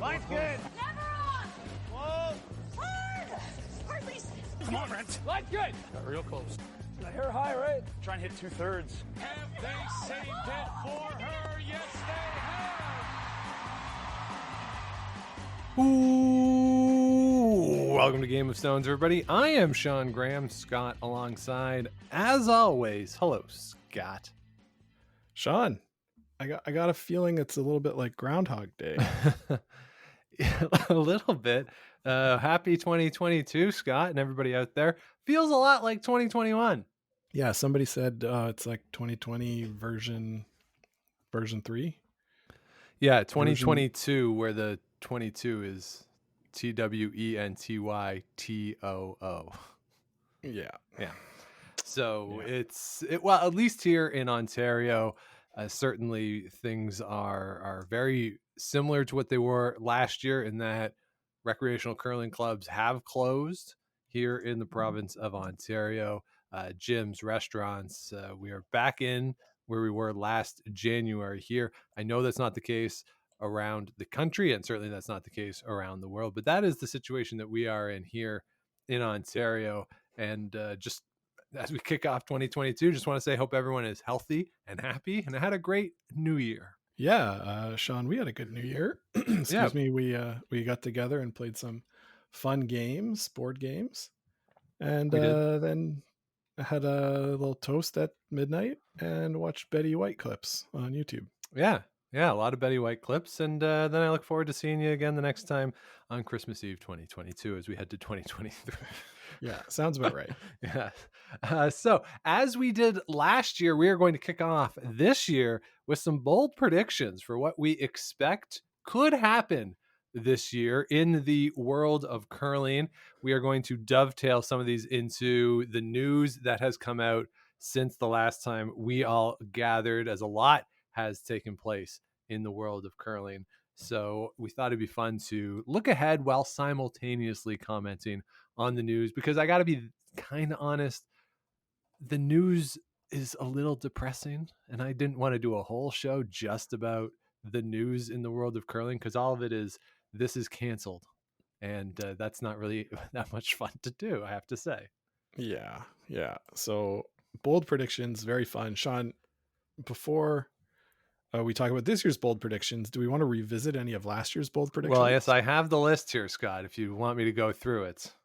Line's good. Never on. Whoa. Hard. Hardly. Come on, Brent. Line's good. Got real close. I hear high, right? Try and hit 2/3. Have they saved it for her? Yes, they have. Ooh, welcome to Game of Stones, everybody. I am Sean Graham, Scott alongside, as always. Hello, Scott. Sean, I got a feeling it's a little bit like Groundhog Day. A little bit. Happy 2022, Scott, and everybody out there. Feels a lot like 2021. Yeah, somebody said it's like 2020 version 3. Yeah, 2022, where the 22 is TWENTYTOO. Yeah. So well, at least here in Ontario, certainly things are very similar to what they were last year in that recreational curling clubs have closed here in the province of Ontario. Gyms, restaurants, we are back in where we were last January here. I know that's not the case around the country, and certainly that's not the case around the world, but that is the situation that we are in here in Ontario. And just as we kick off 2022, just want to say, hope everyone is healthy and happy and had a great new year. Yeah, Sean, we had a good new year. Excuse me. We got together and played some fun games, board games, and then I had a little toast at midnight and watched Betty White clips on YouTube. Yeah, a lot of Betty White clips, and then I look forward to seeing you again the next time on Christmas Eve 2022 as we head to 2023. Yeah, sounds about right. Yeah. So as we did last year, we are going to kick off this year with some bold predictions for what we expect could happen this year in the world of curling. We are going to dovetail some of these into the news that has come out since the last time we all gathered, as a lot has taken place in the world of curling. So we thought it'd be fun to look ahead while simultaneously commenting on the news, because I got to be kind of honest, the news is a little depressing, and I didn't want to do a whole show just about the news in the world of curling, because all of it is, this is canceled, and that's not really that much fun to do, I have to say. Yeah. So bold predictions, very fun. Sean, before we talk about this year's bold predictions, do we want to revisit any of last year's bold predictions? Well, yes, I have the list here, Scott, if you want me to go through it.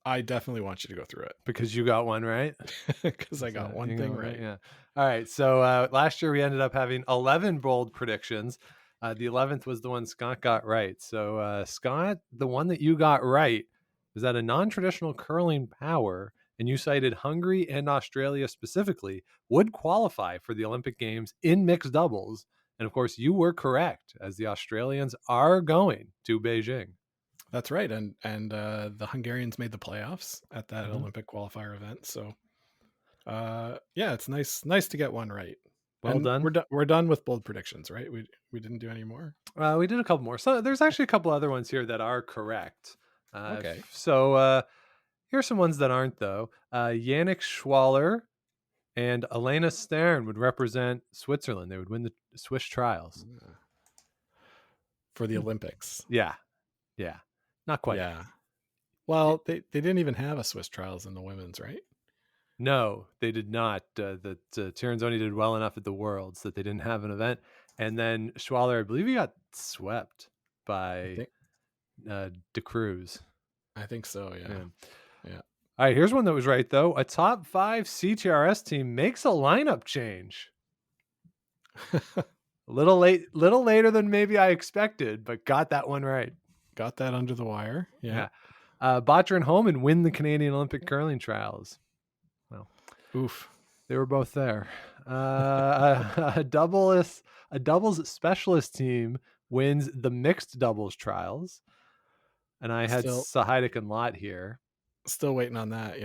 I definitely want you to go through it. Because you got one right? Because I got one thing right. Yeah. All right. So last year we ended up having 11 bold predictions. The 11th was the one Scott got right. So Scott, the one that you got right was that a non-traditional curling power, and you cited Hungary and Australia specifically, would qualify for the Olympic Games in mixed doubles. And of course, you were correct, as the Australians are going to Beijing. That's right. And the Hungarians made the playoffs at that Olympic qualifier event. So it's nice to get one right. Well done. We're done with bold predictions, right? We didn't do any more. We did a couple more. So there's actually a couple other ones here that are correct. Okay. So here's some ones that aren't, though. Yannick Schwaller and Elena Stern would represent Switzerland. They would win the Swiss trials for the Olympics. Yeah. Not quite. Yeah. Well, they didn't even have a Swiss trials in the women's, right? No, they did not. The Tiranzoni did well enough at the Worlds that they didn't have an event. And then Schwaller, I believe he got swept by De Cruz. I think so, yeah. All right, here's one that was right, though. A top 5 CTRS team makes a lineup change. A little later than maybe I expected, but got that one right. Got that under the wire. Yeah. Botcher and Holman win the Canadian Olympic curling trials. Well, oof. They were both there. A doubles specialist team wins the mixed doubles trials. And I had Sahaidik and Lott here. Still waiting on that,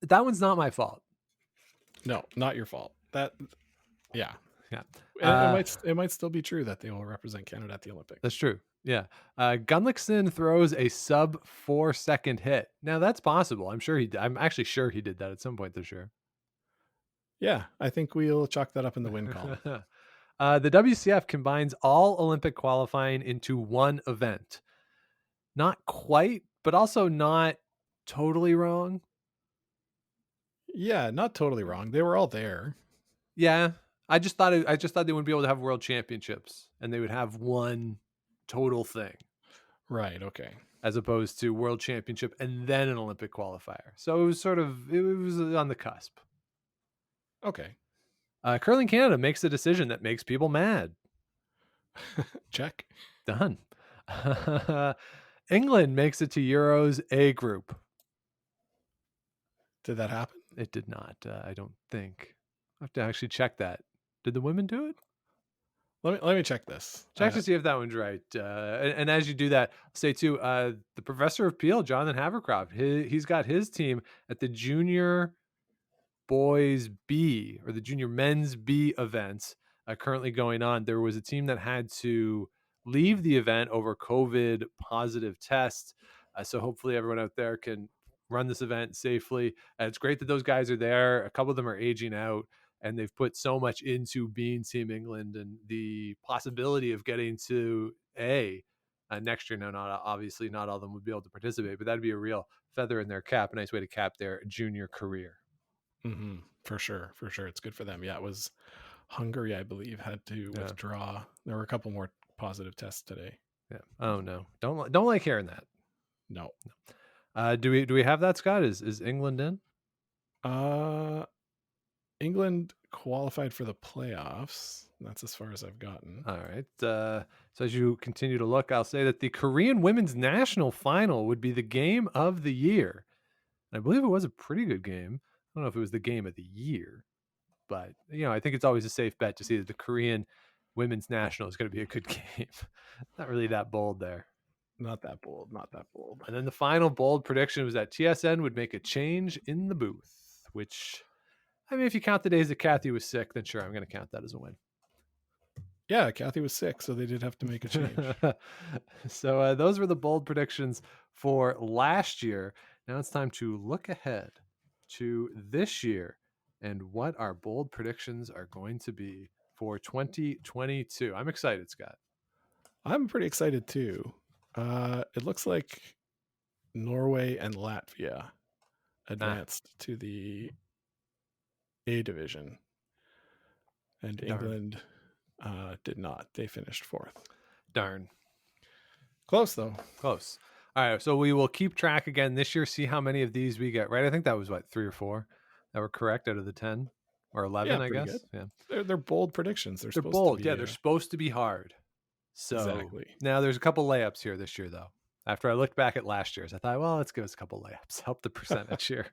That one's not my fault. No, not your fault. Yeah. It might still be true that they will represent Canada at the Olympics. That's true. Yeah. Gunlickson throws a sub 4 second hit. Now that's possible. I'm actually sure he did that at some point this year. Yeah. I think we'll chalk that up in the win column. The WCF combines all Olympic qualifying into one event. Not quite, but also not totally wrong. Yeah, not totally wrong. They were all there. Yeah, I just thought they wouldn't be able to have world championships, and they would have one total thing, Right. Okay. as opposed to world championship and then an Olympic qualifier. So it was on the cusp. Okay. Curling Canada makes a decision that makes people mad. Check. Done. England makes it to Euros A group. Did that happen? It did not. I don't think. I have to actually check that. Did the women do it? Let me check this. Check to see if that one's right. And as you do that, I'll say too, the professor of Peel, Jonathan Havercroft, he's got his team at the junior boys B or the junior men's B events currently going on. There was a team that had to leave the event over COVID positive tests. So hopefully everyone out there can run this event safely. It's great that those guys are there. A couple of them are aging out, and they've put so much into being Team England and the possibility of getting to A next year. Now, obviously not all of them would be able to participate, but that'd be a real feather in their cap, a nice way to cap their junior career. Mm-hmm. For sure. It's good for them. Yeah, it was Hungary, I believe, had to withdraw. There were a couple more positive tests today. Yeah. Oh no, don't like hearing that. No. Do we have that, Scott? Is England in? England qualified for the playoffs. That's as far as I've gotten. All right. So as you continue to look, I'll say that the Korean women's national final would be the game of the year. And I believe it was a pretty good game. I don't know if it was the game of the year, but I think it's always a safe bet to see that the Korean women's national is going to be a good game. Not really that bold there. Not that bold. And then the final bold prediction was that TSN would make a change in the booth, which, I mean, if you count the days that Kathy was sick, then sure, I'm going to count that as a win. Yeah, Kathy was sick, so they did have to make a change. So those were the bold predictions for last year. Now it's time to look ahead to this year and what our bold predictions are going to be for 2022. I'm excited, Scott. I'm pretty excited too. It looks like Norway and Latvia advanced to the A division, and England did not. They finished fourth. Darn. Close though. Close. All right, so we will keep track again this year, see how many of these we get right. I think that was 3 or 4 that were correct out of the 10 or 11, I guess. Good. Yeah, they're bold predictions. They're bold. To be, they're supposed to be hard. So exactly. Now there's a couple layups here this year, though. After I looked back at last year's, I thought, well, let's give us a couple layups, help the percentage here.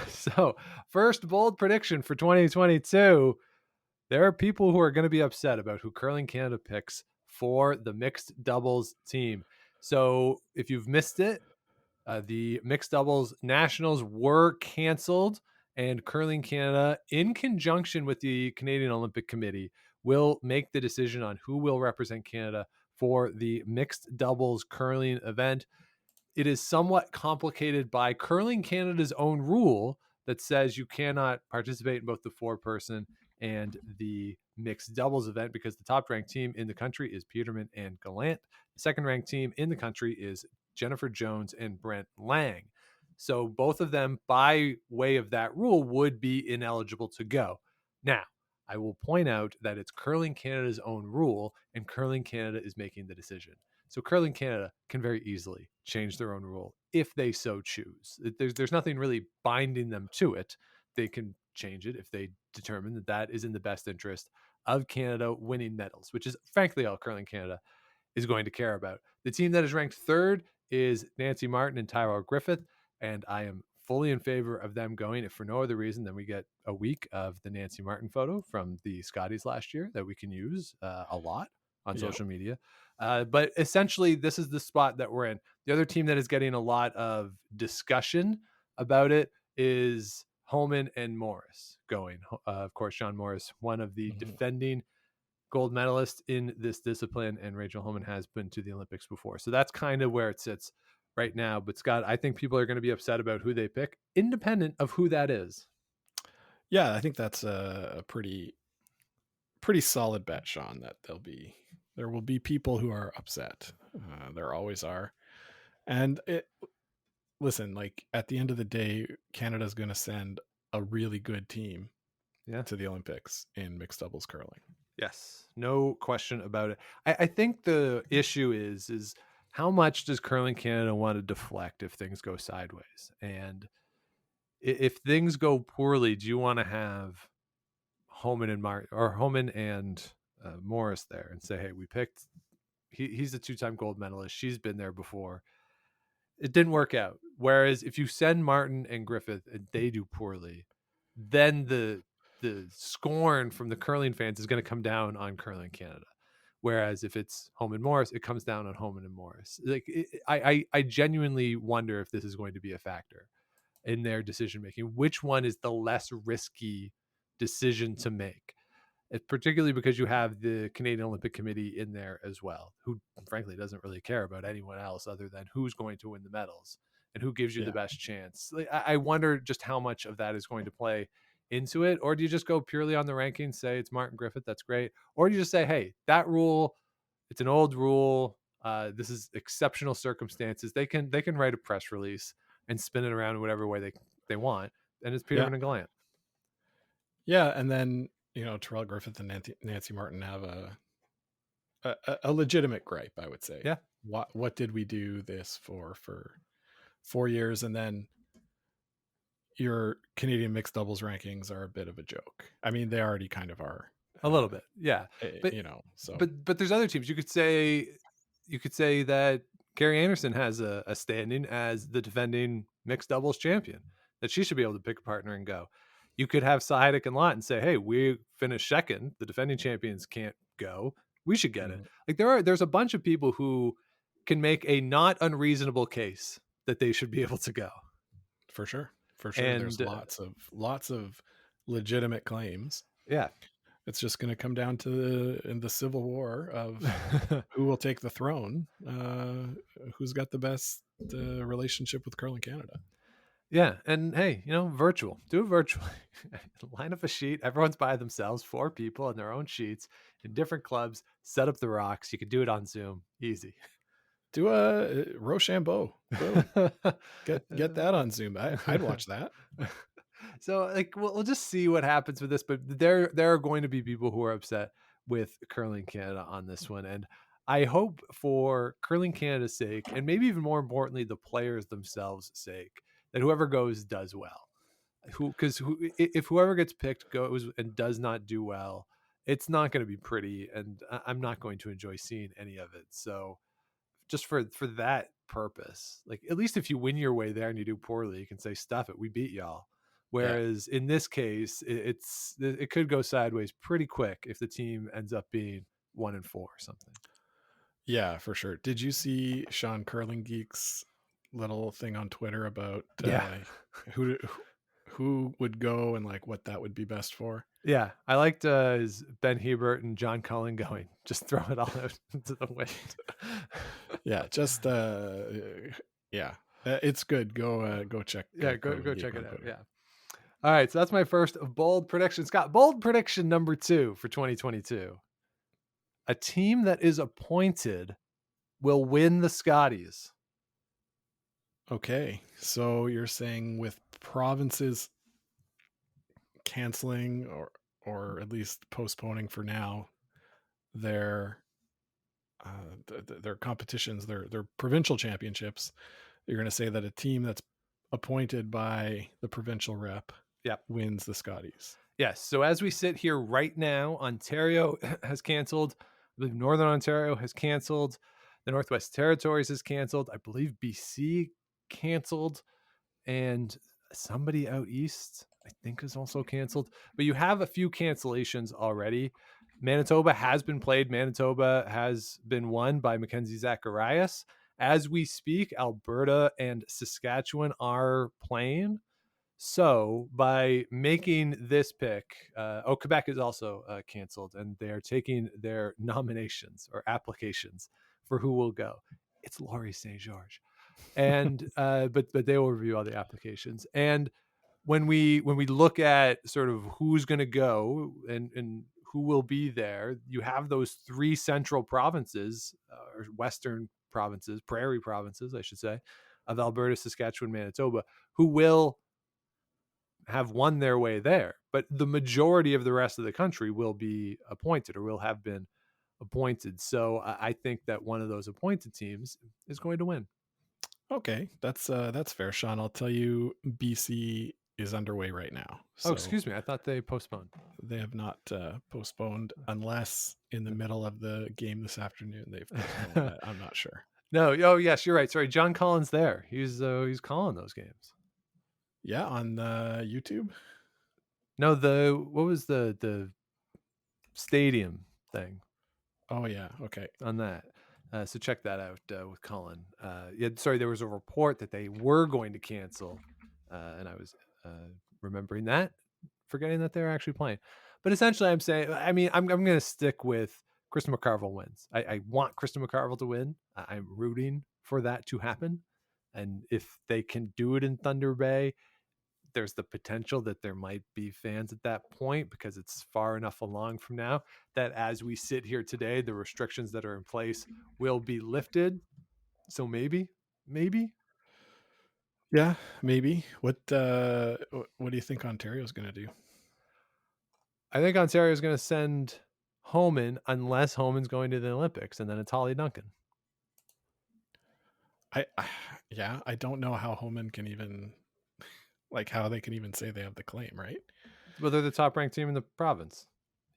So first bold prediction for 2022. There are people who are going to be upset about who Curling Canada picks for the mixed doubles team. So if you've missed it, the mixed doubles nationals were canceled, and Curling Canada, in conjunction with the Canadian Olympic Committee, will make the decision on who will represent Canada for the mixed doubles curling event. It is somewhat complicated by Curling Canada's own rule that says you cannot participate in both the 4-person and the mixed doubles event because the top-ranked team in the country is Peterman and Gallant. The second-ranked team in the country is Jennifer Jones and Brent Lang. So both of them, by way of that rule, would be ineligible to go. Now, I will point out that it's Curling Canada's own rule, and Curling Canada is making the decision. So Curling Canada can very easily change their own rule if they so choose. There's nothing really binding them to it. They can change it if they determine that that is in the best interest of Canada winning medals, which is frankly all Curling Canada is going to care about. The team that is ranked third is Nancy Martin and Tyrell Griffith, and I am fully in favor of them going, if for no other reason than we get a week of the Nancy Martin photo from the Scotties last year that we can use a lot on social media. But essentially, this is the spot that we're in. The other team that is getting a lot of discussion about it is Holman and Morris going. Of course, Sean Morris, one of the defending gold medalists in this discipline, and Rachel Holman has been to the Olympics before. So that's kind of where it sits right now. But Scott, I think people are going to be upset about who they pick, independent of who that is. Yeah, I think that's a pretty pretty solid bet, Sean, that there will be people who are upset. There always are. And listen, like at the end of the day, Canada's going to send a really good team to the Olympics in mixed doubles curling. Yes, no question about it. I think the issue is how much does Curling Canada want to deflect if things go sideways? And if things go poorly, do you want to have Homan and Morris there and say, hey, we picked, he's a 2-time gold medalist. She's been there before. It didn't work out. Whereas if you send Martin and Griffith and they do poorly, then the scorn from the curling fans is going to come down on Curling Canada. Whereas if it's Homan Morris, it comes down on Homan and Morris. Like I genuinely wonder if this is going to be a factor in their decision making. Which one is the less risky decision to make? Particularly because you have the Canadian Olympic Committee in there as well, who frankly doesn't really care about anyone else other than who's going to win the medals and who gives you the best chance. Like, I wonder just how much of that is going to play into it. Or do you just go purely on the rankings, say it's Martin Griffith, that's great? Or do you just say, hey, that rule, it's an old rule. This is exceptional circumstances. They can write a press release and spin it around in whatever way they want. And it's Peterman and Gallant. Yeah. And then, Terrell Griffith and Nancy Martin have a legitimate gripe, I would say. Yeah. What did we do this for 4 years? And then your Canadian mixed doubles rankings are a bit of a joke. I mean, they already kind of are. A little bit. Yeah. But, so. But there's other teams. You could say that Carrie Anderson has a standing as the defending mixed doubles champion, that she should be able to pick a partner and go. You could have Sahaydak and Lott and say, hey, we finished second. The defending champions can't go. We should get it. Like there's a bunch of people who can make a not unreasonable case that they should be able to go. For sure. And there's lots of legitimate claims. Yeah. It's just going to come down to the civil war of who will take the throne, who's got the best relationship with Curling Canada. Yeah. And hey, virtual. Do it virtually. Line up a sheet. Everyone's by themselves, 4 people on their own sheets in different clubs. Set up the rocks. You could do it on Zoom. Easy. Do a Rochambeau. Get that on Zoom. I'd watch that. So we'll just see what happens with this, but there are going to be people who are upset with Curling Canada on this one. And I hope for Curling Canada's sake, and maybe even more importantly, the players themselves' sake, that whoever goes does well. Because if whoever gets picked goes and does not do well, it's not going to be pretty, and I'm not going to enjoy seeing any of it. So just for that purpose, like at least if you win your way there and you do poorly, you can say, stuff it, we beat y'all. Whereas in this case, it could go sideways pretty quick if the team ends up being 1-4 or something. Yeah, for sure. Did you see Sean Curling Geek's little thing on Twitter about who would go and like what that would be best for? Yeah, I liked is Ben Hebert and John Cullen going, just throw it all out into the wind. Yeah, just it's good. Go check. Yeah, go check it out. Yeah. All right, so that's my first bold prediction. Scott, bold prediction number 2 for 2022. A team that is appointed will win the Scotties. Okay, so you're saying with provinces canceling or at least postponing for now their competitions, their provincial championships, you're going to say that a team that's appointed by the provincial rep wins the Scotties. Yes. So as we sit here right now, Ontario has canceled. I believe Northern Ontario has canceled. The Northwest Territories has canceled. I believe BC canceled. And somebody out east, I think, is also canceled. But you have a few cancellations already. Manitoba has been played. Manitoba has been won by Mackenzie Zacharias. As we speak, Alberta and Saskatchewan are playing. So by making this pick, Quebec is also canceled, and they are taking their nominations or applications for who will go. It's Laurie St. George, and but they will review all the applications. And when we look at sort of who's going to go and who will be there. You have those 3 central provinces, or western provinces, prairie provinces, I should say, of Alberta, Saskatchewan, Manitoba, who will have won their way there. But the majority of the rest of the country will be appointed or will have been appointed. So I think that one of those appointed teams is going to win. Okay, that's fair, Sean. I'll tell you, BC is underway right now. So excuse me. I thought they postponed. They have not postponed, unless in the middle of the game this afternoon they've postponed. I'm not sure. No. Oh, yes, you're right. Sorry, John Collins there. He's calling those games. Yeah, on YouTube. No, what was the stadium thing? Oh yeah, okay. On that. So check that out with Colin. Sorry, there was a report that they were going to cancel, and I was remembering that, forgetting that they were actually playing. But essentially, I'm saying, I mean, I'm going to stick with Kristen McCarville wins. I want Kristen McCarville to win. I'm rooting for that to happen, and if they can do it in Thunder Bay, there's the potential that there might be fans at that point, because it's far enough along from now that as we sit here today, the restrictions that are in place will be lifted. So maybe. Yeah, maybe. What do you think Ontario's going to do? I think Ontario's going to send Homan, unless Homan's going to the Olympics, and then it's Holly Duncan. I don't know how Homan can even, how they can even say they have the claim, right? Well, they're the top ranked team in the province.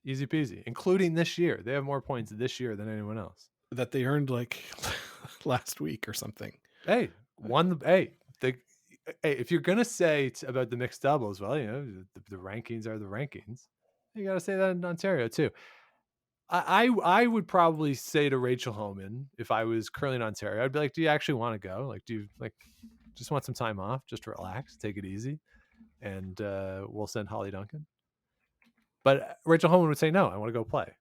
Easy peasy, including this year. They have more points this year than anyone else. That they earned last week or something. Hey, if you're going to say about the mixed doubles, well, the rankings are the rankings. You got to say that in Ontario too. I would probably say to Rachel Homan, if I was currently in Ontario, I'd be like, do you actually want to go? Do you just want some time off, just relax, take it easy, and we'll send Holly Duncan. But Rachel Homan would say, no, I want to go play.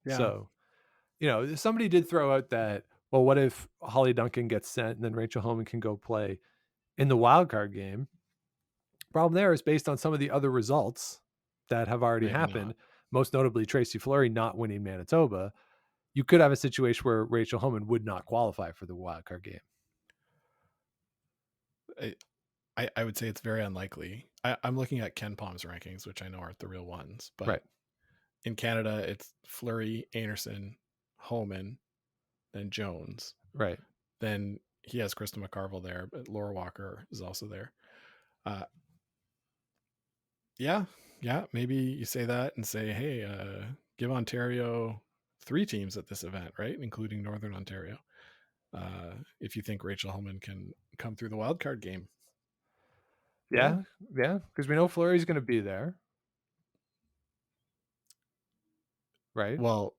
Yeah. So, somebody did throw out that, well, what if Holly Duncan gets sent and then Rachel Homan can go play in the wild card game? Problem there is, based on some of the other results that have already happened, most notably Tracy Fleury not winning Manitoba, you could have a situation where Rachel Homan would not qualify for the wild card game. I would say it's very unlikely. I'm looking at Ken Palm's rankings, which I know aren't the real ones, but right. In Canada, it's Fleury, Anderson, Homan, then Jones. Right. Then he has Krista McCarville there, but Laura Walker is also there. Yeah, maybe you say that and say, hey, give Ontario 3 teams at this event, right? Including Northern Ontario. If you think Rachel Homan can come through the wild card game. Yeah, because we know Fleury's going to be there. Right. Well,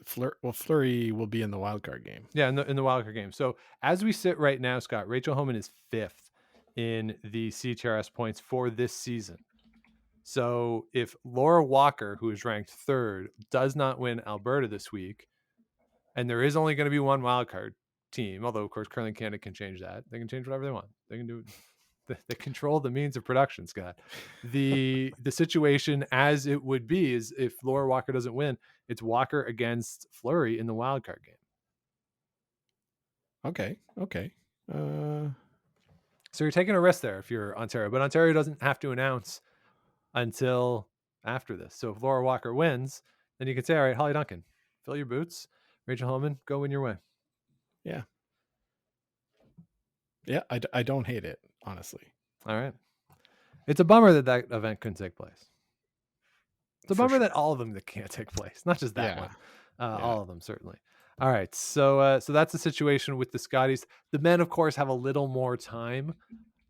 Fleury will be in the wild card game. Yeah, in the wild card game. So as we sit right now, Scott, Rachel Homan is 5th in the CTRS points for this season. So if Laura Walker, who is ranked 3rd, does not win Alberta this week, and there is only going to be one wild card team, although of course Curling Canada can change that. They can change whatever they want. They can do it. They control the means of production, Scott. The situation as it would be is, if Laura Walker doesn't win, it's Walker against Fleury in the wildcard game. Okay. So you're taking a risk there if you're Ontario, but Ontario doesn't have to announce until after this. So if Laura Walker wins, then you could say, all right, Holly Duncan, fill your boots. Rachel Homan, go win your way. Yeah. Yeah, I don't hate it, honestly. All right. It's a bummer that event couldn't take place. It's a bummer that all of them that can't take place, not just that one. All of them, certainly. All right. So that's the situation with the Scotties. The men, of course, have a little more time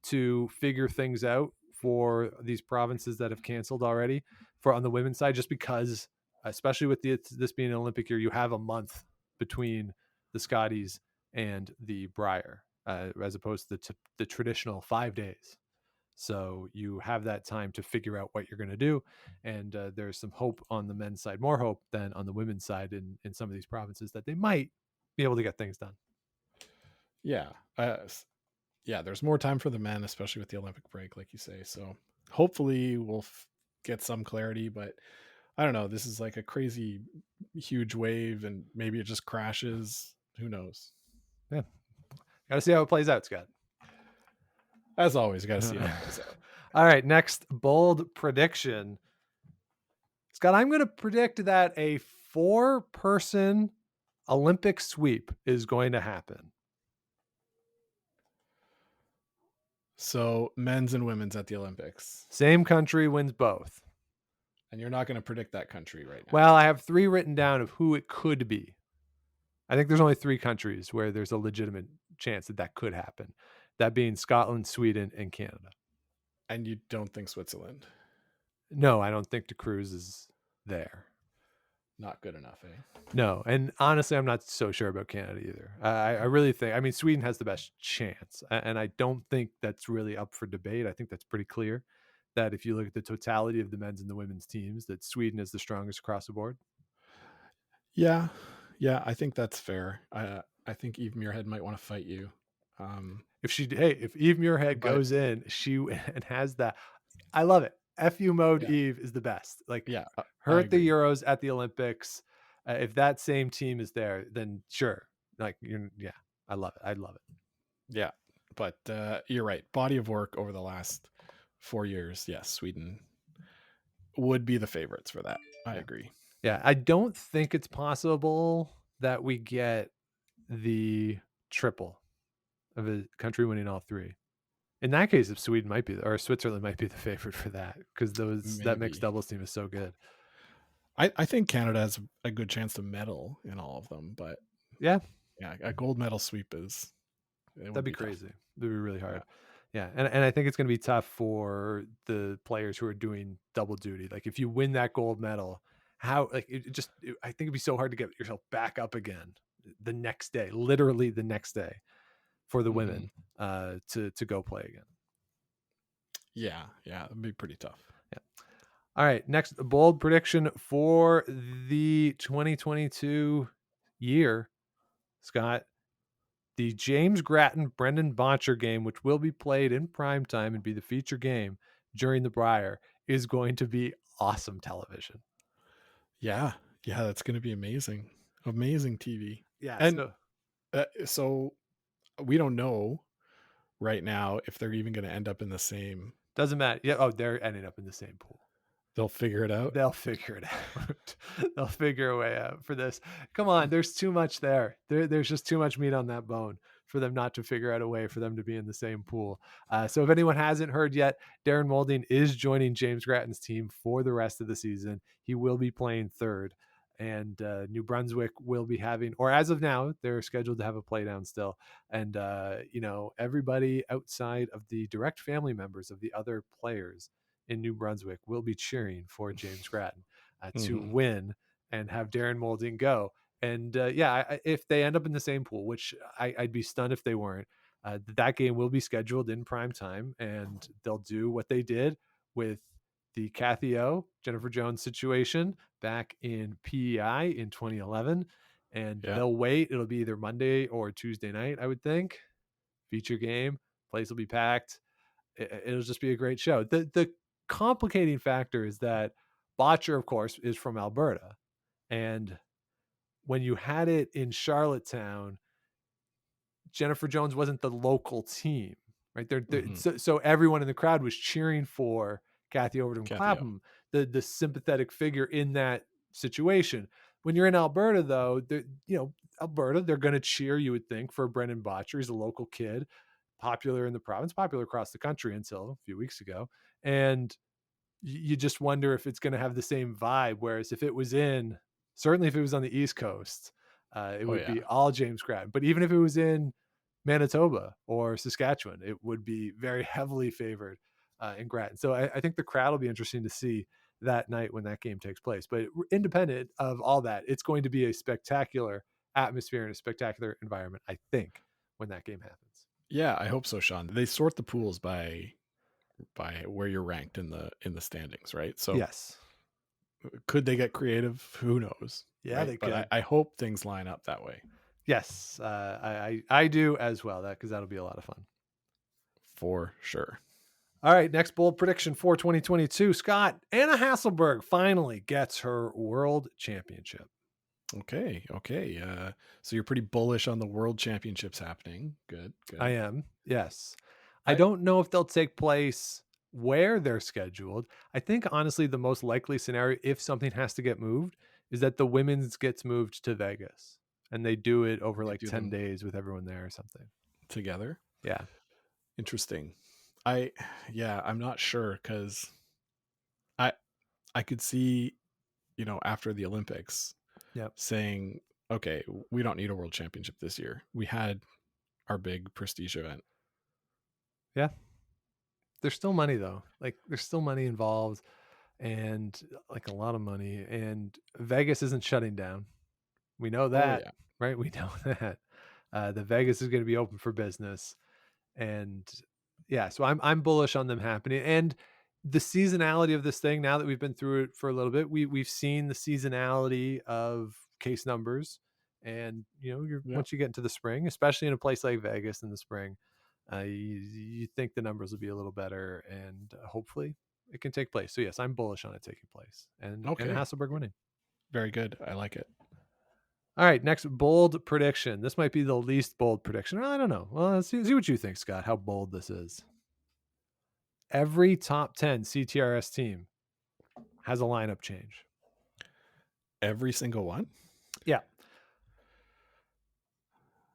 to figure things out for these provinces that have canceled already on the women's side, just because, especially with this being an Olympic year, you have a month between the Scotties and the Brier, as opposed to the traditional 5 days. So you have that time to figure out what you're going to do. And there's some hope on the men's side, more hope than on the women's side in some of these provinces, that they might be able to get things done. Yeah. There's more time for the men, especially with the Olympic break, like you say. So hopefully we'll get some clarity, but I don't know. This is like a crazy, huge wave, and maybe it just crashes. Who knows? Yeah, got to see how it plays out, Scott. As always, you got to see how it plays out. All right, next bold prediction. Scott, I'm going to predict that a 4-person Olympic sweep is going to happen. So men's and women's at the Olympics. Same country wins both. And you're not going to predict that country right now. Well, I have 3 written down of who it could be. I think there's only 3 countries where there's a legitimate chance that that could happen. That being Scotland, Sweden, and Canada. And you don't think Switzerland? No, I don't think the cruise is there. Not good enough, eh? No, and honestly, I'm not so sure about Canada either. I really think, I mean, Sweden has the best chance, and I don't think that's really up for debate. I think that's pretty clear that if you look at the totality of the men's and the women's teams, that Sweden is the strongest across the board. Yeah, I think that's fair. I think Eve Muirhead might want to fight you. If Eve Muirhead goes in, and has that, I love it. FU mode. Yeah. Eve is the best. Like, yeah, her at the Euros, at the Olympics. If that same team is there, then sure. Like, I love it. I love it. Yeah, but you're right. Body of work over the last 4 years. Yes, Sweden would be the favorites for that. I agree. Yeah, I don't think it's possible that we get the triple of a country winning all 3. In that case, if Sweden might be, or Switzerland might be the favorite for that, because that mixed doubles team is so good. I think Canada has a good chance to medal in all of them, but yeah, a gold medal sweep that'd be crazy. It'd be really hard. Yeah, and I think it's going to be tough for the players who are doing double duty. Like, if you win that gold medal, I think it'd be so hard to get yourself back up again the next day, literally the next day, for the women to go play again. Yeah, it'd be pretty tough. Yeah. All right, next bold prediction for the 2022 year, Scott. The James Grattan Brendan Bottcher game, which will be played in prime time and be the feature game during the Brier, is going to be awesome television. Yeah, that's going to be amazing TV. Yeah, and so we don't know right now if they're even going to end up in the same. Doesn't matter. Yeah. They're ending up in the same pool. They'll figure it out. They'll figure it out. They'll figure a way out for this. Come on, there's too much there. There's just too much meat on that bone for them not to figure out a way for them to be in the same pool. So if anyone hasn't heard yet, Darren Moulding is joining James Grattan's team for the rest of the season. He will be playing third, and New Brunswick will be having, or as of now, they're scheduled to have a play down still. And, everybody outside of the direct family members of the other players in New Brunswick will be cheering for James Grattan to win and have Darren Moulding go. And if they end up in the same pool, which I'd be stunned if they weren't, that game will be scheduled in prime time, and they'll do what they did with the Kathy O, Jennifer Jones situation back in PEI in 2011. And they'll wait. It'll be either Monday or Tuesday night, I would think. Feature game, place will be packed. It'll just be a great show. The complicating factor is that Bottcher, of course, is from Alberta, and when you had it in Charlottetown, Jennifer Jones wasn't the local team, right? So everyone in the crowd was cheering for Kathy Overton Clapham, the sympathetic figure in that situation. When you're in Alberta, though, Alberta, they're going to cheer, you would think, for Brendan Bottcher. He's a local kid, popular in the province, popular across the country until a few weeks ago. And you just wonder if it's going to have the same vibe. Whereas if it was certainly if it was on the East Coast, it would be all James Grattan. But even if it was in Manitoba or Saskatchewan, it would be very heavily favored in Grattan. So I think the crowd will be interesting to see that night when that game takes place. But independent of all that, it's going to be a spectacular atmosphere and a spectacular environment, I think, when that game happens. Yeah, I hope so, Sean. They sort the pools by where you're ranked in the standings, right? So yes, could they get creative? Who knows? Yeah, right? they could. But I hope things line up that way. Yes, I do as well. Because that'll be a lot of fun for sure. All right, next bold prediction for 2022. Scott, Anna Hasselberg finally gets her world championship. Okay. So you're pretty bullish on the world championships happening. Good. I am, yes. I I- don't know if they'll take place where they're scheduled. I think, honestly, the most likely scenario, if something has to get moved, is that the women's gets moved to Vegas and they do it over They like do 10 them days with everyone there or something. together. Yeah. Interesting. I'm not sure because I could see, after the Olympics Yep. saying, okay, we don't need a world championship this year. We had our big prestige event. Yeah. There's still money though. Like there's still money involved and like a lot of money, and Vegas isn't shutting down. We know Oh that, yeah. right? We know that. The Vegas is going to be open for business. And yeah, so I'm bullish on them happening. And the seasonality of this thing, now that we've been through it for a little bit, we've seen the seasonality of case numbers. And Yeah. once you get into the spring, especially in a place like Vegas in the spring, you think the numbers will be a little better, and hopefully it can take place. So yes, I'm bullish on it taking place, and Okay. Hasselberg winning. Very good. I like it. All right, next bold prediction. This might be the least bold prediction. I don't know. Well, let's see what you think, Scott. How bold this is. Every top 10 CTRS team has a lineup change. Every single one? Yeah.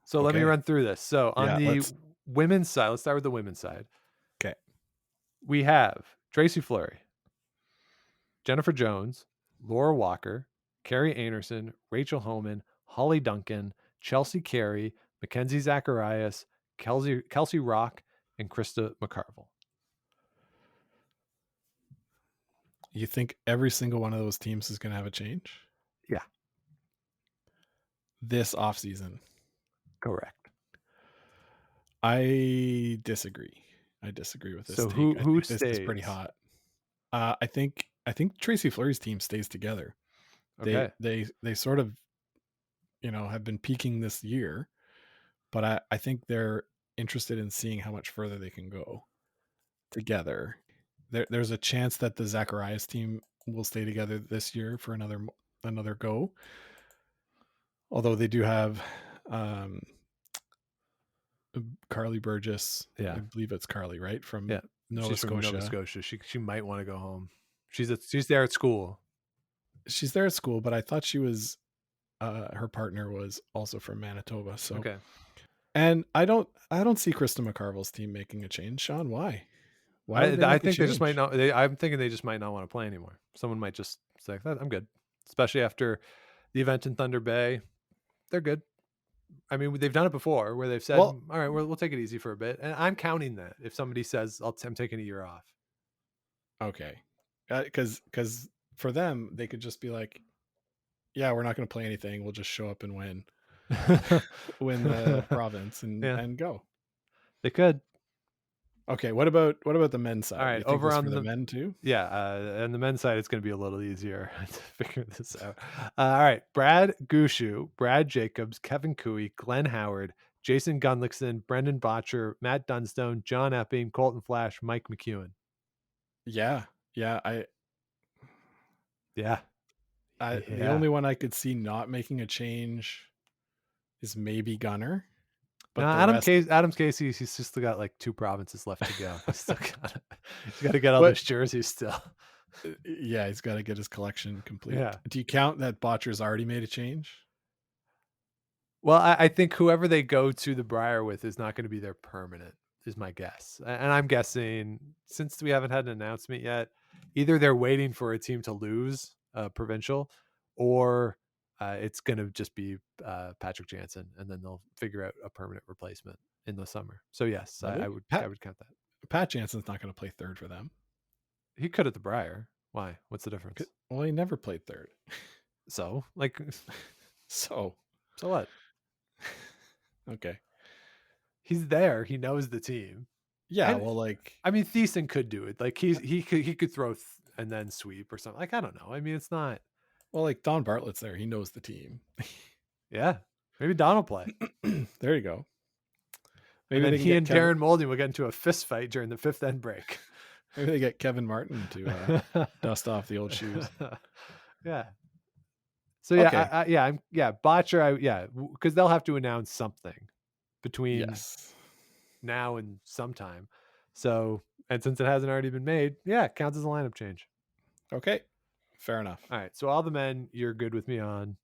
So let me run through this. So on the women's side, let's start with the women's side. Okay. We have Tracy Fleury, Jennifer Jones, Laura Walker, Carrie Anderson, Rachel Homan, Holly Duncan, Chelsea Carey, Mackenzie Zacharias, Kelsey Rock, and Krista McCarville. You think every single one of those teams is going to have a change? Yeah. This offseason? Correct. I disagree. with this. So take. who This stays? is pretty hot. I think Tracy Fleury's team stays together. Okay. They sort of, have been peaking this year, but I think they're interested in seeing how much further they can go together. There's a chance that the Zacharias team will stay together this year for another go. Although they do have Carly Burgess. Yeah. I believe it's Carly, right? From She's from Nova Scotia. She might want to go home. She's there at school. She's there at school, but I thought she was her partner was also from Manitoba. So okay. And I don't see Krista McCarville's team making a change. Sean, why? I think they just might not. I'm thinking they just might not want to play anymore. Someone might just say, "I'm good," especially after the event in Thunder Bay. They're good. I mean, they've done it before, where they've said, "All right, we'll take it easy for a bit," and I'm counting that. If somebody says, "I'm taking a year off," okay, because for them, they could just be like, "Yeah, we're not going to play anything. We'll just show up and win the province and go." They could. Okay, what about the men's side? All right, you think over on the men too. Yeah, and the men's side, it's going to be a little easier to figure this out. All right, Brad Gushu, Brad Jacobs, Kevin Cooey, Glenn Howard, Jason Gunlickson, Brendan Botcher, Matt Dunstone, John Epping, Colton Flash, Mike McEwen. Yeah. The only one I could see not making a change is maybe Gunner. But Adams Casey, he's just got like 2 provinces left to go. He's got to get all those jerseys still. Yeah, he's got to get his collection complete. Yeah. Do you count that Botcher's already made a change? Well, I think whoever they go to the Briar with is not going to be their permanent, is my guess. And I'm guessing, since we haven't had an announcement yet, either they're waiting for a team to lose provincial, or it's going to just be Patrick Jansen, and then they'll figure out a permanent replacement in the summer. So yes, I would count that. Pat Jansen's not going to play third for them. He could at the Briar. Why? What's the difference? Well, he never played third. So what? Okay. He's there. He knows the team. Yeah, and, I mean, Thiessen could do it. Like he could throw and then sweep or something. Like, I don't know. I mean, it's not. Well, like Don Bartlett's there. He knows the team. Yeah. Maybe Don will play. There you go. Maybe then he and Darren Molding will get into a fist fight during the 5th end break. Maybe they get Kevin Martin to dust off the old shoes. Yeah. So yeah, Okay. Botcher. Because they'll have to announce something between Yes. now and sometime. So, and since it hasn't already been made, yeah, it counts as a lineup change. Okay. Fair enough. All right. So all the men you're good with me on,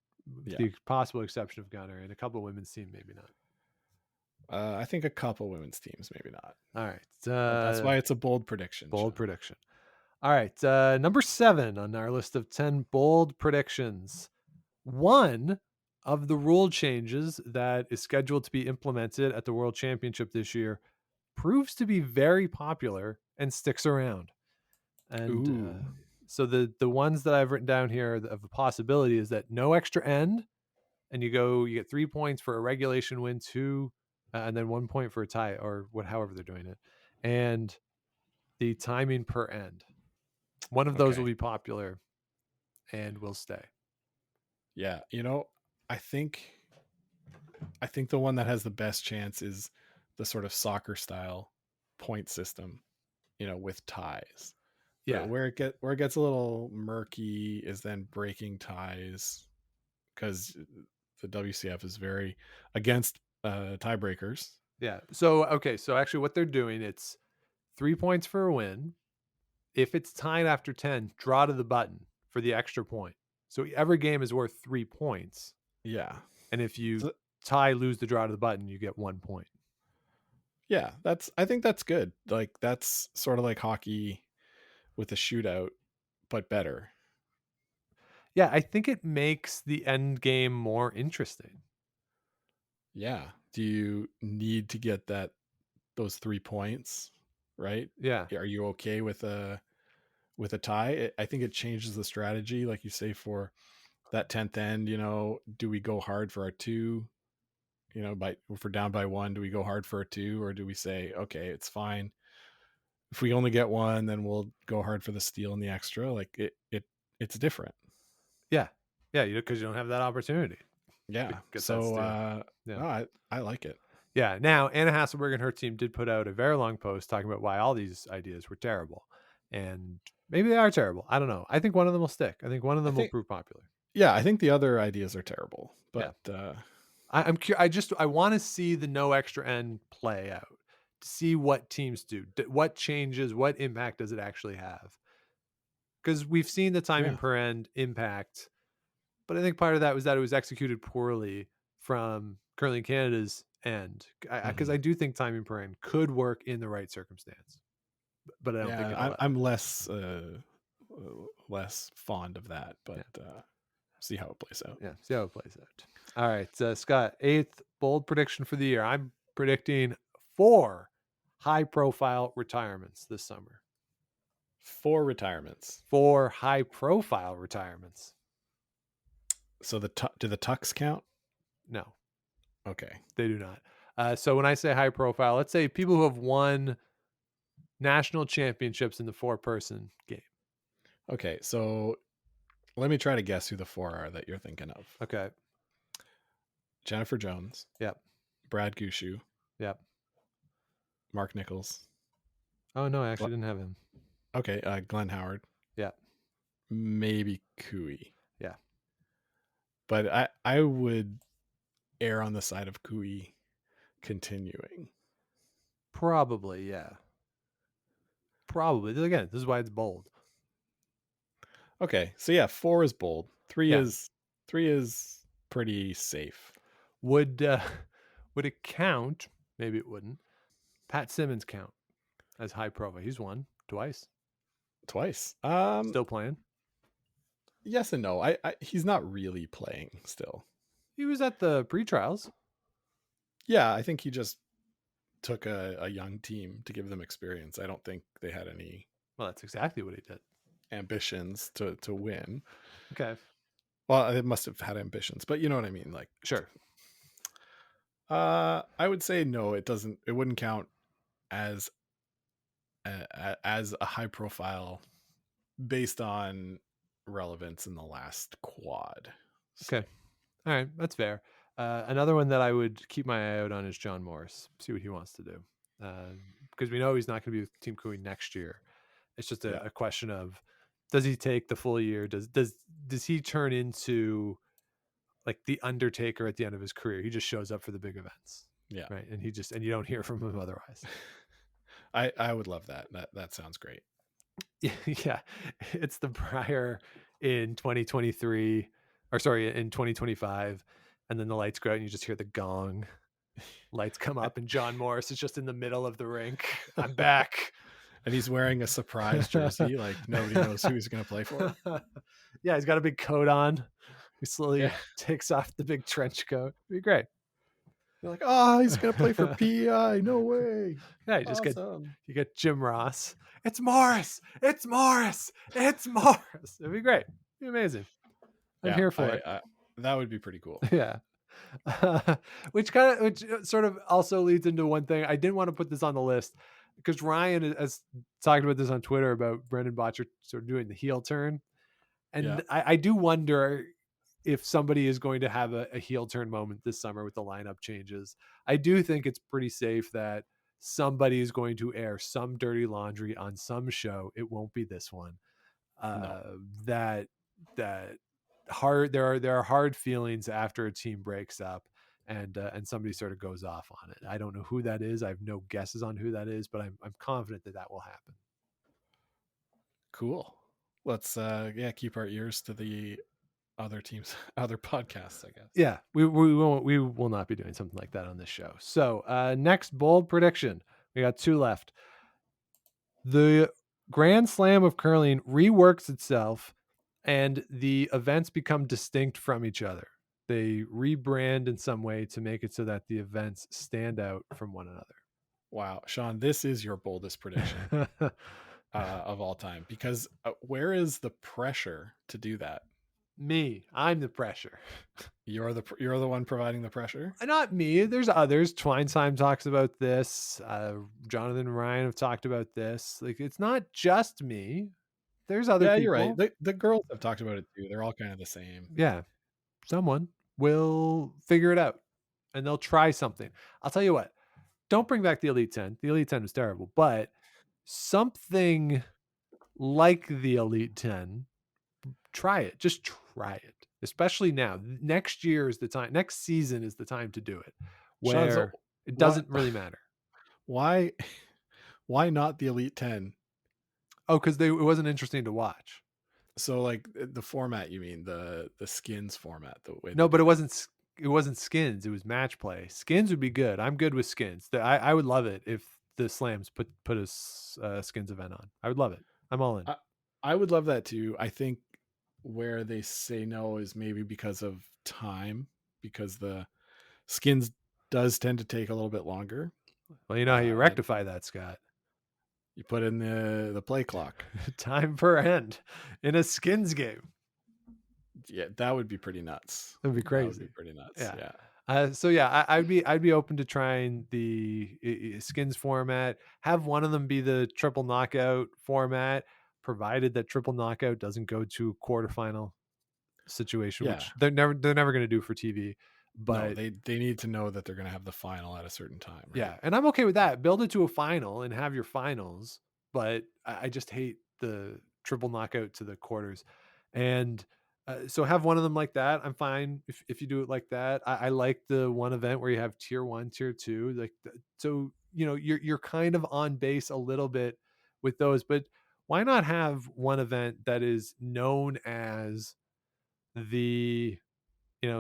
with Yeah. the possible exception of Gunner and a couple of women's team, maybe not. I think a couple women's teams, maybe not. All right. But that's why it's a bold prediction. Bold Sean. prediction. All right. Number 7 on our list of 10 bold predictions. One of the rule changes that is scheduled to be implemented at the World Championship this year proves to be very popular and sticks around. And so the ones that I've written down here of the possibility is that no extra end, and you get 3 points for a regulation win, 2, and then 1 point for a tie, or however they're doing it, and the timing per end. One of those will be popular and will stay. Yeah, I think the one that has the best chance is the sort of soccer style point system, with ties. Yeah. But where it gets a little murky is then breaking ties, because the WCF is very against tiebreakers. Yeah. So actually what they're doing, it's 3 points for a win. If it's tied after 10, draw to the button for the extra point. So every game is worth 3 points. Yeah. And if you tie, lose the draw to the button, you get 1 point. Yeah, I think that's good. Like, that's sort of like hockey with a shootout, but better. Yeah, I think it makes the end game more interesting. Yeah. Do you need to get those 3 points, right? Yeah. Are you okay with a tie? I think it changes the strategy, like you say, for that 10th end. Do we go hard for our 2? If we're down by 1, do we go hard for a 2, or do we say, okay, it's fine, if we only get 1, then we'll go hard for the steal and the extra? Like, it's different. Yeah, because you don't have that opportunity. Yeah. So no, I like it. Yeah. Now, Anna Hasselberg and her team did put out a very long post talking about why all these ideas were terrible, and maybe they are terrible. I don't know. I think one of them will stick. I think one of them will prove popular. Yeah, I think the other ideas are terrible, but I'm curious. I want to see the no extra end play out, to see what teams do, what changes, what impact does it actually have? Because we've seen the timing per end impact, but I think part of that was that it was executed poorly from Curling Canada's end. Because I do think timing per end could work in the right circumstance, but I don't think I'm less fond of that, but see how it plays out. Yeah, see how it plays out. All right, Scott, 8th bold prediction for the year. I'm predicting 4 high-profile retirements this summer. 4 retirements. 4 high-profile retirements. So do the Tucks count? No. Okay. They do not. So when I say high-profile, let's say people who have won national championships in the 4-person game. Okay, so let me try to guess who the 4 are that you're thinking of. Okay. Jennifer Jones. Yep. Brad Gushu. Yep. Mark Nichols. Oh, no, I actually didn't have him. Okay, Glenn Howard. Yeah. Maybe Cooey. Yeah. But I would err on the side of Cooey continuing. Probably, yeah. Probably. Again, this is why it's bold. Okay, so yeah, 4 is bold. 3 is pretty safe. Would it count? Maybe it wouldn't. Pat Simmons count as high profile? He's won twice. Still playing? Yes and no. He's not really playing still. He was at the pre-trials. Yeah, I think he just took a young team to give them experience. I don't think they had any. Well, that's exactly what he did. Ambitions to win. Okay. Well, they must have had ambitions, but you know what I mean. Like, sure. I would say no. It doesn't. It wouldn't count as a high profile based on relevance in the last quad. So. Okay. All right. That's fair. Another one that I would keep my eye out on is John Morris. See what he wants to do. Because we know he's not going to be with Team Cooey next year. It's just a question of, does he take the full year? Does he turn into like the Undertaker at the end of his career? He just shows up for the big events. Yeah. Right. And you don't hear from him otherwise. I would love that. That sounds great. Yeah. It's the Briar in 2023, or sorry, in 2025. And then the lights go out and you just hear the gong. Lights come up and John Morris is just in the middle of the rink. I'm back. And he's wearing a surprise jersey. Like nobody knows who he's going to play for. Yeah. He's got a big coat on. He slowly takes off the big trench coat. It'd be great. You're like, oh, he's going to play for PEI. No way. Yeah. You get Jim Ross. It's Morris. It's Morris. It's Morris. It'd be great. It'd be amazing. I'm here for it. That would be pretty cool. Yeah. Which sort of also leads into one thing. I didn't want to put this on the list because Ryan has talked about this on Twitter about Brendan Botcher sort of doing the heel turn. And I do wonder if somebody is going to have a heel turn moment this summer with the lineup changes. I do think it's pretty safe that somebody is going to air some dirty laundry on some show. It won't be this one. That hard. There are hard feelings after a team breaks up and somebody sort of goes off on it. I don't know who that is. I have no guesses on who that is, but I'm confident that will happen. Cool. Let's keep our ears to the other teams, other podcasts, I guess. Yeah, we will not be doing something like that on this show. So next bold prediction. We got 2 left. The Grand Slam of curling reworks itself and the events become distinct from each other. They rebrand in some way to make it so that the events stand out from one another. Wow, Sean, this is your boldest prediction of all time, because where is the pressure to do that? Me, I'm the pressure. You're the one providing the pressure? Not me. There's others. Twinesheim talks about this. Jonathan and Ryan have talked about this. Like, it's not just me. There's other people. You're right. The girls have talked about it too. They're all kind of the same. Yeah. Someone will figure it out and they'll try something. I'll tell you what. Don't bring back the Elite 10. The Elite 10 was terrible, but something like the Elite 10, try it. Just try it. Especially now. Next year is the time. Next season is the time to do it. Where Sean, it doesn't really matter. Why not the Elite 10? Oh, because it wasn't interesting to watch. So like the format, you mean the skins format? The way no, but it wasn't skins. It was match play. Skins would be good. I'm good with skins. I would love it if the Slams put a skins event on. I would love it. I'm all in. I would love that too. I think where they say no is maybe because of time, because the skins does tend to take a little bit longer. Well, you know how you rectify that, Scott. You put in the play clock. Time per end in a skins game. Yeah, that would be pretty nuts. That would be crazy. That would be pretty nuts. Yeah. I'd be open to trying the skins format. Have one of them be the triple knockout format, provided that triple knockout doesn't go to quarterfinal situation, which they're never going to do for TV. But no, they need to know that they're going to have the final at a certain time. Right? Yeah, and I'm okay with that. Build it to a final and have your finals, but I just hate the triple knockout to the quarters. And so have one of them like that. I'm fine if you do it like that. I like the one event where you have tier 1, tier 2, like so you're kind of on base a little bit with those. But why not have one event that is known as the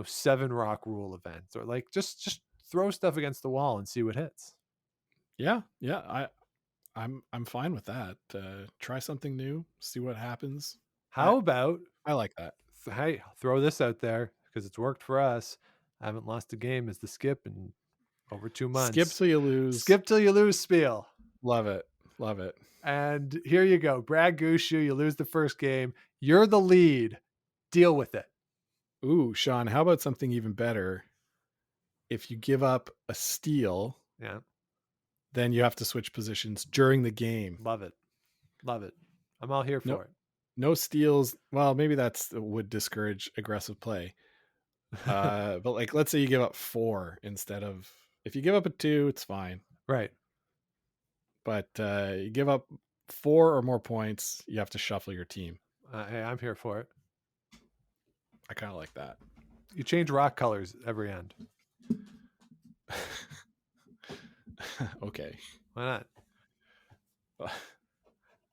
7 rock rule event, or like just throw stuff against the wall and see what hits. Yeah. I'm fine with that. Try something new, see what happens. How about I like that. Hey, throw this out there because it's worked for us. I haven't lost a game as the skip in over 2 months. Skip till you lose. Skip till you lose spiel. Love it. And here you go. Brad Gushu, you lose the first game. You're the lead. Deal with it. Ooh, Sean, how about something even better? If you give up a steal, then you have to switch positions during the game. Love it. I'm all here for it. No steals. Well, maybe would discourage aggressive play. But like, let's say you give up 4 instead of, if you give up a 2, it's fine. Right. But you give up 4 or more points, you have to shuffle your team. Hey, I'm here for it. I kind of like that. You change rock colors every end. Okay. Why not?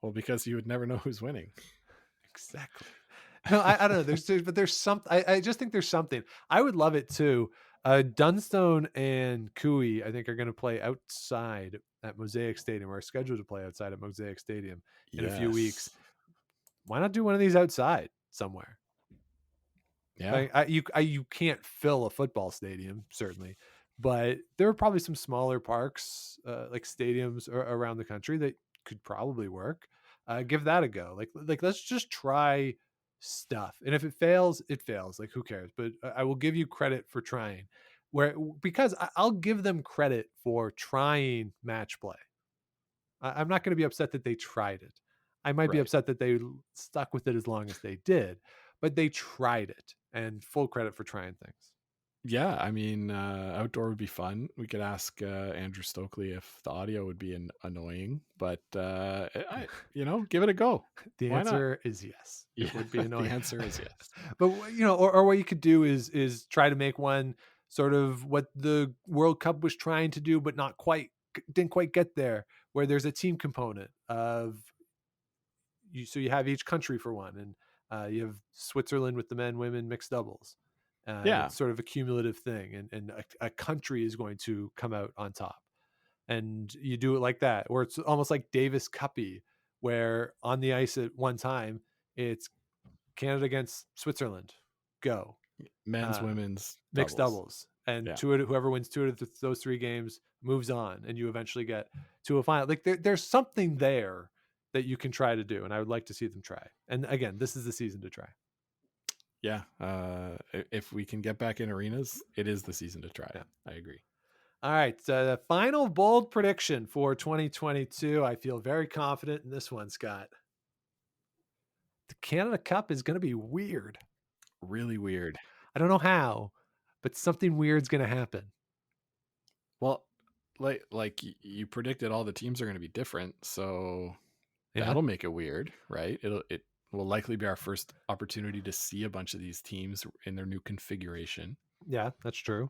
Well, because you would never know who's winning. Exactly. No, I don't know. There's something. I just think there's something. I would love it too. Dunstone and Cooey, I think, are going to play outside at Mosaic Stadium, or are scheduled to play outside at Mosaic Stadium in a few weeks. Why not do one of these outside somewhere? Yeah. Like, you can't fill a football stadium, certainly, but there are probably some smaller parks, like stadiums around the country that could probably work. Give that a go. Like let's just try stuff, and if it fails, it fails. Like, who cares? But I will give you credit for trying, because I'll give them credit for trying match play. I'm not going to be upset that they tried it. I might be Right. upset that they stuck with it as long as they did, but they tried it, and full credit for trying things. Yeah, I mean, outdoor would be fun. We could ask Andrew Stokely if the audio would be annoying, but give it a go. The Why not? answer is yes. It would be annoying. The answer is yes. But or what you could do is try to make one sort of what the World Cup was trying to do, but didn't quite get there, where there's a team component of you. So you have each country for one, and you have Switzerland with the men, women, mixed doubles. Yeah. It's sort of a cumulative thing, and a country is going to come out on top. And you do it like that, or it's almost like Davis Cuppy, where on the ice at one time it's Canada against Switzerland, go. Men's, women's, mixed doubles, and Yeah. whoever wins two of those 3 games moves on, and you eventually get to a final. Like, there's something there that you can try to do, and I would like to see them try. And again, this is the season to try. Yeah. If we can get back in arenas, it is the season to try. Yeah. I agree. All right, the final bold prediction for 2022. I feel very confident in this one, Scott. The Canada Cup is going to be weird. Really weird. I don't know how, but something weird's going to happen. Well, like you predicted, all the teams are going to be different, so that'll make it weird, right? It will likely be our first opportunity to see a bunch of these teams in their new configuration. Yeah, that's true.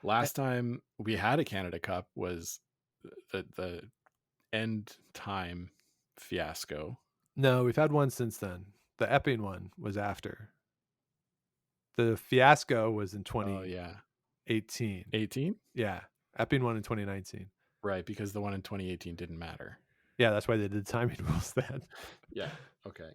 Last time we had a Canada Cup was the end time fiasco. No, we've had one since then. The Epping one was after. The fiasco was in 2018. 18? Yeah. Epping one in 2019. Right, because the one in 2018 didn't matter. Yeah, that's why they did timing rules then. Yeah. Okay.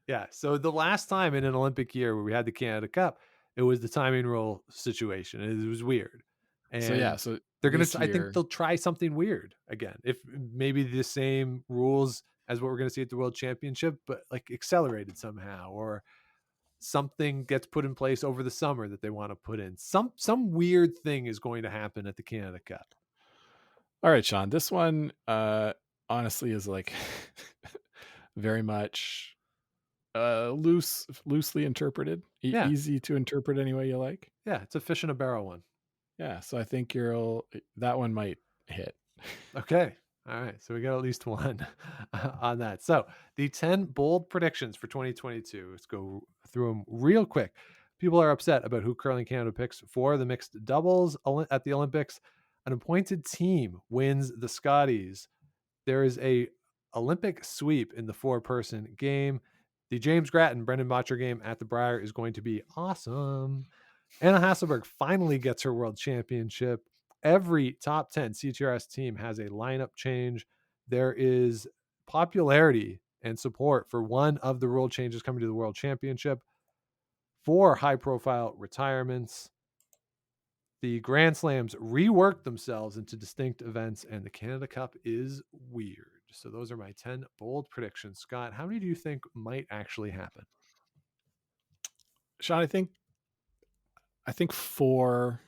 Yeah. So the last time in an Olympic year where we had the Canada Cup, it was the timing rule situation. It was weird. And so they're going to, I think they'll try something weird again. If maybe the same rules as what we're going to see at the World Championship, but like accelerated somehow, or something gets put in place over the summer that they want to put in. Some weird thing is going to happen at the Canada Cup. All right, Sean, this one honestly is like very much loosely interpreted. Easy to interpret any way you like. Yeah, it's a fish in a barrel one. Yeah, so I think that one might hit. Okay. All right. So we got at least one on that. So the 10 bold predictions for 2022. Let's go through them real quick. People are upset about who Curling Canada picks for the mixed doubles at the Olympics. An appointed team wins the Scotties. There is a Olympic sweep in the 4-person game. The James Grattan Brendan Bottcher game at the Brier is going to be awesome. Anna Hasselberg finally gets her world championship. Every top 10 CTRS team has a lineup change. There is popularity and support for one of the rule changes coming to the world championship. 4 high-profile retirements. The Grand Slams reworked themselves into distinct events, and the Canada Cup is weird. So those are my 10 bold predictions. Scott, how many do you think might actually happen? Sean, I think 4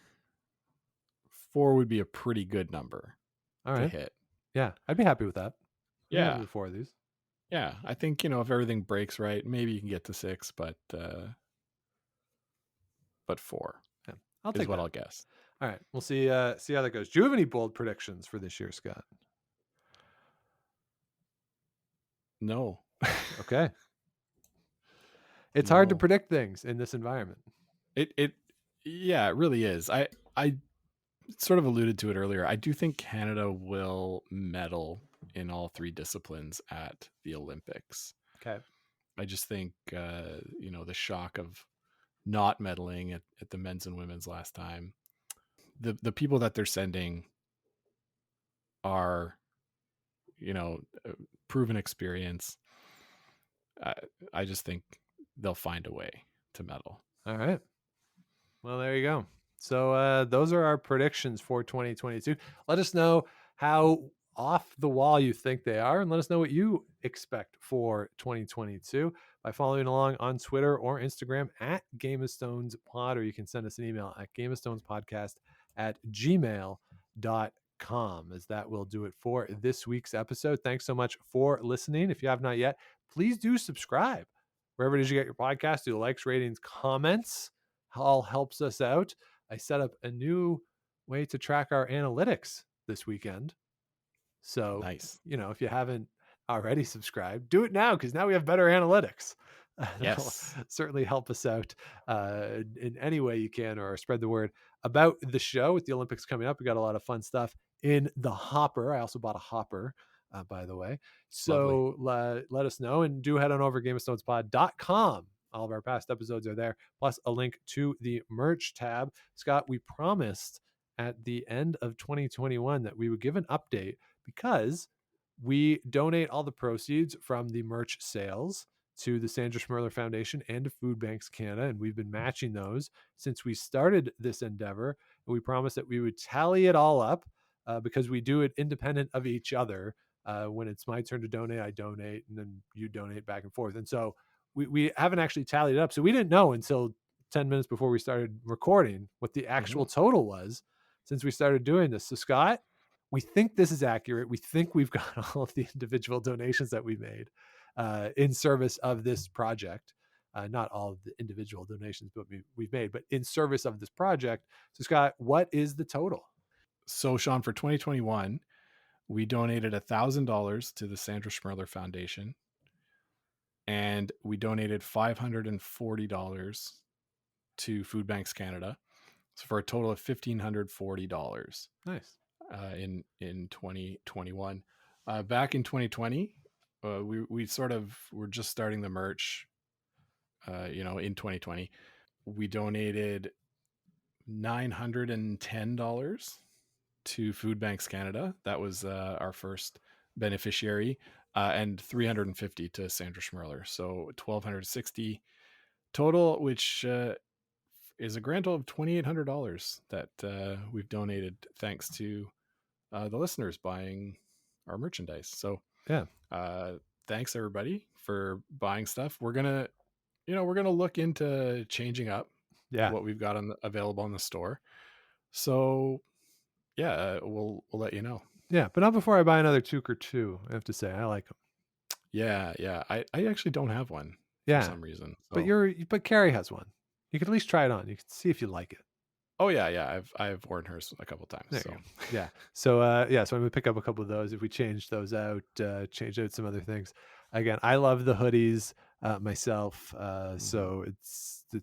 would be a pretty good number to hit. Yeah, I'd be happy with that. Yeah. With 4 of these. Yeah, I think, if everything breaks right, maybe you can get to 6, but 4. Yeah, I'll take what I'll guess. All right, we'll see how that goes. Do you have any bold predictions for this year, Scott? No. Okay. It's hard to No. predict things in this environment. It yeah, it really is. I sort of alluded to it earlier. I do think Canada will medal in all three disciplines at the Olympics. Okay. I just think the shock of not medaling at the men's and women's last time. The people that they're sending are, proven experience. I just think they'll find a way to medal. All right. Well, there you go. So those are our predictions for 2022. Let us know how off the wall you think they are, and let us know what you expect for 2022 by following along on Twitter or Instagram at Game of Stones Pod, or you can send us an email at gameofstonespodcast@gmail.com, as that will do it for this week's episode. Thanks so much for listening. If you have not yet, please do subscribe wherever it is you get your podcast. Do the likes, ratings, comments. All helps us out. I set up a new way to track our analytics this weekend. So, Nice. if you haven't already subscribed, do it now, because now we have better analytics. Yes. That'll certainly help us out in any way you can, or spread the word about the show. With the Olympics coming up, we got a lot of fun stuff in the hopper. I also bought a hopper, by the way. So let us know, and do head on over to gameofstonespod.com. All of our past episodes are there, plus a link to the merch tab. Scott, we promised at the end of 2021 that we would give an update, because we donate all the proceeds from the merch sales to the Sandra Schmirler Foundation and to Food Banks Canada, and we've been matching those since we started this endeavor. And we promised that we would tally it all up, because we do it independent of each other. When it's my turn to donate, I donate, and then you donate back and forth. And so we haven't actually tallied it up. So we didn't know until 10 minutes before we started recording what the actual total was since we started doing this. So Scott, we think this is accurate. We think we've got all of the individual donations that we made in service of this project. Not all of the individual donations but we've made, but in service of this project. So Scott, what is the total? So Sean, for 2021, we donated $1,000 to the Sandra Schmirler Foundation, and we donated $540 to Food Banks Canada, so for a total of $1,540. Nice. In 2021. Back in 2020, we sort of were just starting the merch. In 2020, we donated $910 to Food Banks Canada. That was our first beneficiary, and $350 to Sandra Schmirler. So $1,260 total, which is a grand total of $2,800 that we've donated, thanks to the listeners buying our merchandise. So yeah, thanks everybody for buying stuff. We're gonna look into changing up what we've got available in the store. So yeah, we'll let you know. Yeah, but not before I buy another Took or two. I have to say, I like them. Yeah. I actually don't have one for some reason. So. But Carrie has one. You could at least try it on. You can see if you like it. Oh yeah. I've worn hers a couple times. So. Yeah. So I'm gonna pick up a couple of those if we change those out, change out some other things. Again, I love the hoodies myself, so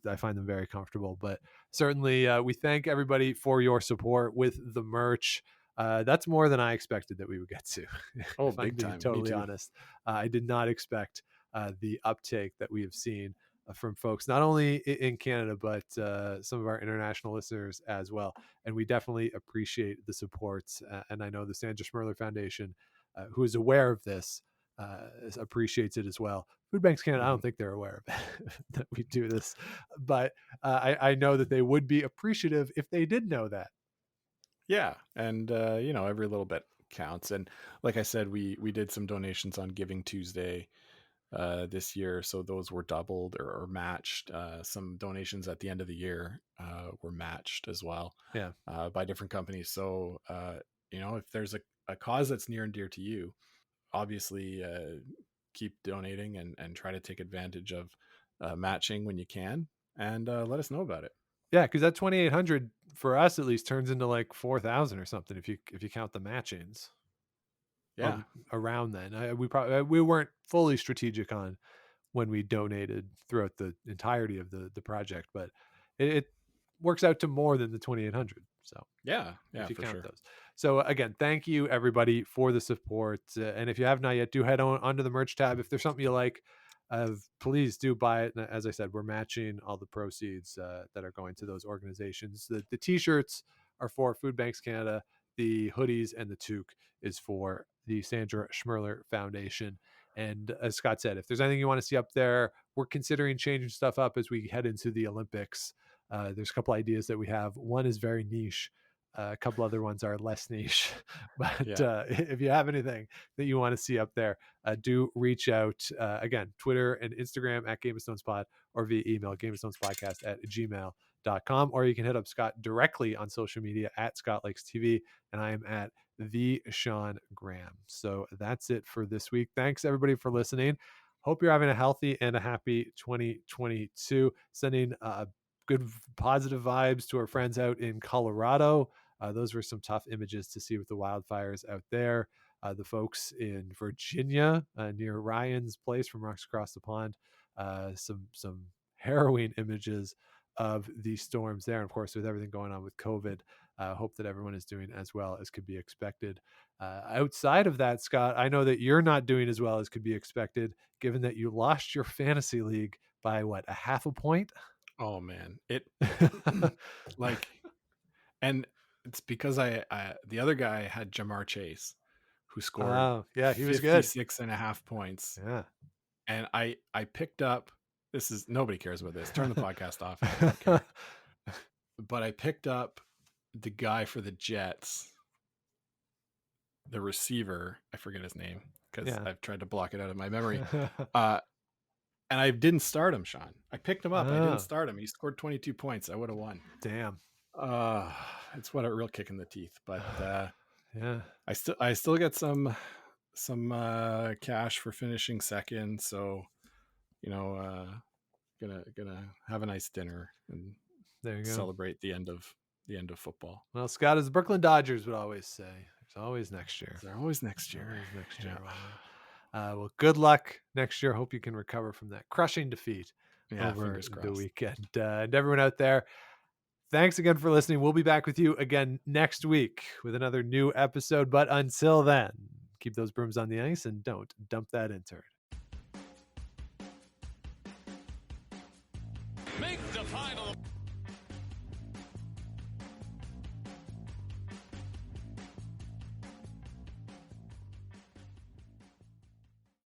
I find them very comfortable. But certainly, we thank everybody for your support with the merch. That's more than I expected that we would get to. Oh, if big I'm time! Totally honest, I did not expect the uptake that we have seen from folks not only in Canada but some of our international listeners as well, and we definitely appreciate the supports. And I know the Sandra Schmirler Foundation, who is aware of this, appreciates it as well. Food Banks Canada, I don't think they're aware of it, that we do this, but I know that they would be appreciative if they did know that. Yeah, and every little bit counts. And like I said, we did some donations on Giving Tuesday this year, so those were doubled or matched. Some donations at the end of the year were matched as well, by different companies. So if there's a cause that's near and dear to you, obviously keep donating and try to take advantage of matching when you can, and let us know about it. Yeah, because that 2,800 for us at least turns into like 4,000 or something if you count the matchings. around then. We weren't fully strategic on when we donated throughout the entirety of the project, but it works out to more than the 2,800. So if you for count sure. those. So again, thank you everybody for the support. And if you have not yet, do head on onto the merch tab. If there's something you like, please do buy it. And as I said, we're matching all the proceeds that are going to those organizations. The t-shirts are for Food Banks Canada. The hoodies and the toque is for the Sandra Schmerler Foundation. And as Scott said, if there's anything you want to see up there, we're considering changing stuff up as we head into the Olympics. There's a couple ideas that we have. One is very niche. A couple other ones are less niche. But if you have anything that you want to see up there, do reach out. Again, Twitter and Instagram at Game of Stones Pod, or via email, gameofstonespodcast@gmail.com. Or you can hit up Scott directly on social media at Scott Lakes TV, and I am at the Sean Graham. So that's it for this week. Thanks everybody for listening. Hope you're having a healthy and a happy 2022. Sending good positive vibes to our friends out in Colorado. Those were some tough images to see with the wildfires out there. The folks in Virginia near Ryan's place from Rocks Across the Pond. Some harrowing images of these storms there. And of course, with everything going on with COVID, hope that everyone is doing as well as could be expected. Outside of that, Scott, I know that you're not doing as well as could be expected, given that you lost your fantasy league by what, a half a point? Oh man, it like, and it's because I the other guy had Jamar Chase, who scored he was good, 56.5 points. Yeah, and I picked up. This is, nobody cares about this. Turn the podcast off. I don't care. But I picked up the guy for the Jets, the receiver. I forget his name because I've tried to block it out of my memory. And I didn't start him, Sean. I picked him up. I didn't start him. He scored 22 points. I would have won. Damn. It's what a real kick in the teeth. But yeah, I still get some cash for finishing second. So, gonna have a nice dinner and there you go. Celebrate the end of football. Well, Scott, as the Brooklyn Dodgers would always say, there's always next year. There's always next year. Well, good luck next year. Hope you can recover from that crushing defeat over the weekend. And everyone out there, thanks again for listening. We'll be back with you again next week with another new episode. But until then, keep those brooms on the ice and don't dump that intern. Make the final.